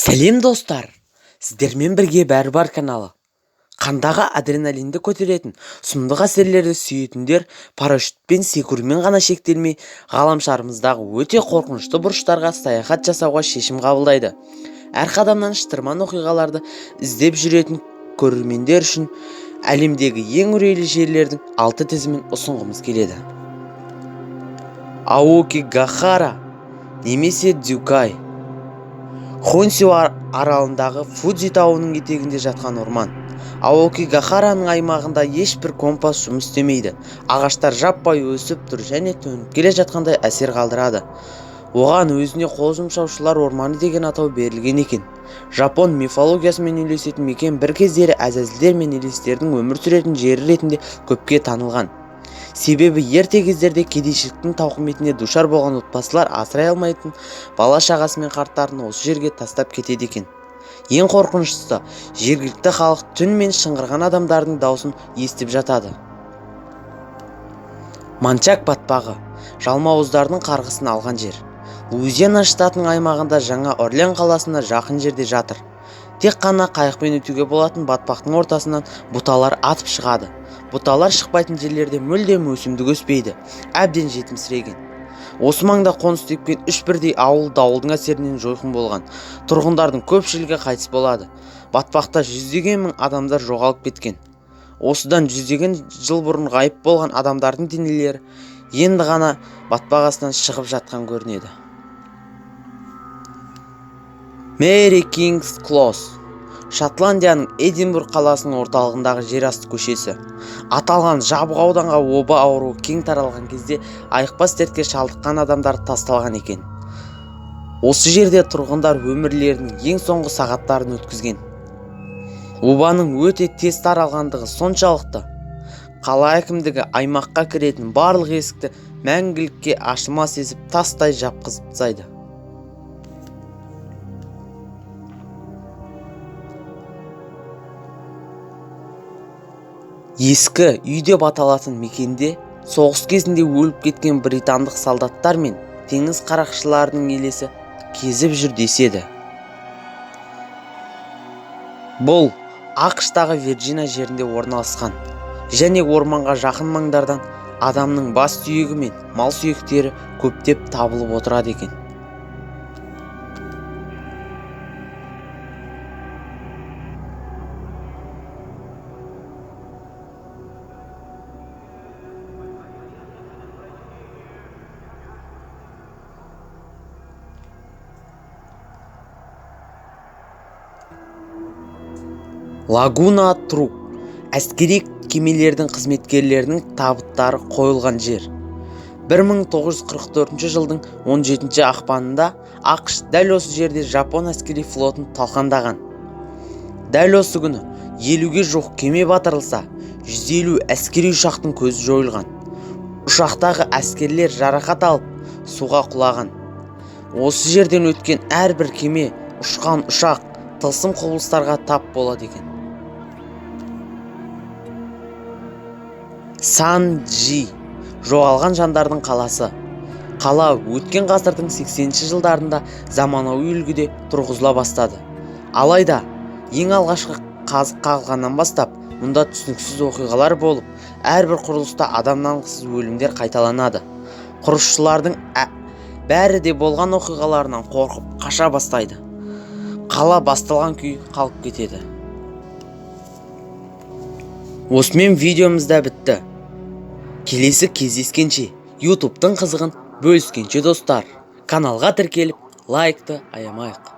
Сәлем достар, сіздермен бірге бәрі бар каналы. Қандағы адреналинді көтеретін, сұмдық әсерлерді сүйетіндер парашютпен секірумен ғана шектелмей, ғаламшарымыздағы өте қорқынышты бұрыштарға саяхат жасауға шешім қабылдайды. Әр қадамнан шытырман оқиғаларды іздеп жүретін көрермендер үшін әлемдегі ең үрейлі жерлердің 6 тізімін ұсынғымыз келеді. Аокигахара немесе Дзюкай. Хонсю аралындағы Фудзи тауының етегінде жатқан орман. Аокигахараның аймағында ешбір компас жұмыс істемейді. Ағаштар жаппай өсіп тұр және төніп келе жатқандай әсер қалдырады. Оған өзіне қол жұмсаушылар орманы деген атау берілген екен. Жапон мифологиясымен үйлесетін мекен бір кездері әзәзілдер мен елестердің өмір сүретін жері ретінде көпке танылған. Себебі ерте кездерде кедейшіліктің тауқыметіне душар болған отбасылар асырай алмайтын бала шағасы мен қарттарын осы жерге тастап кетеді екен. Ең қорқыныштысы, жергілікті халық түн мен шыңғырған адамдардың даусын естіп жатады. Манчак батпағы, жалмауыздардың қарғысын алған жер. Луизиана штатының аймағында Жаңа Орлеан қаласына жақын жерде жатыр. Тек қана қайықпен өтуге болатын батпақтың ортасынан бұталар атып шығады. Бұталар шықпайтын жерлерде мүлдем өсімдік өспейді, әбден жетімсіреген. Осы маңда қоныс тепкен 3 бірдей ауыл дауылдың әсерінен жойқын болған. Тұрғындардың көпшілігі қайтыс болады. Батпақта жүздеген мың адамдар жоғалып кеткен. Осыдан жүздеген жыл бұрын ғайып болған адамдардың денелері енді ғана батпақ астынан шығып жатқан көрінеді. Мэри Кингс Клос, Шотландияның Эдинбург қаласының орталығындағы жерасты көшесі. Аталған жабық ауданға оба ауруы кең таралған кезде айықпас дертке шалдыққан адамдар тасталған екен. Осы жерде тұрғындар өмірлерінің ең соңғы сағаттарын өткізген. Обаның өте тез таралғандығы соншалықты, қала әкімдігі аймаққа кіретін барлық есікті мәңгілікке ашылмас етіп тастай жапқызып тастайды. Ескі үй деп аталатын мекенде соғыс кезінде өліп кеткен британдық солдаттар мен теңіз қарақшыларының елесі кезіп жүр деседі. Бұл ақш-тағы Вирджиния жерінде орналасқан және орманға жақын маңдардан адамның бас сүйегі мен мал сүйектері көптеп табылып отырады екен. Лагуна Труп, әскери кемелердің қызметкерлерінің табыттары қойылған жер. 1944 жылдың 17 ақпанында ақш дәл осы жерде Жапон әскери флотын талқандаған. Дәл осы күні 50-ге жуық кеме батырылса, 150 әскери ұшақтың көзі жойылған. Ұшақтағы әскерлер жарақат алып, суға құлаған. Осы жерден өткен әрбір кеме, ұшқан ұшақ тылсым құбылыстарға тап болады екен. Сан-Джи, жоғалған жандардың қаласы. Қала өткен ғасырдың 80-ші жылдарында заманауи үлгіде тұрғызыла бастады. Алайда, ең алғашқы қазық қағылғаннан бастап, мұнда түсініксіз оқиғалар болып, әрбір құрылыста адамнан-сыз өлімдер қайталанады. Құрылысшылардың бәрі де болған оқиғаларынан қорқып қаша бастайды. Қала басталған күй қалып кетеді. Осымен видеомыз да бітті. Келесі кездескенше, YouTube'тың қызығын бөліскенше достар. Каналға тіркеліп, лайкты аямайық.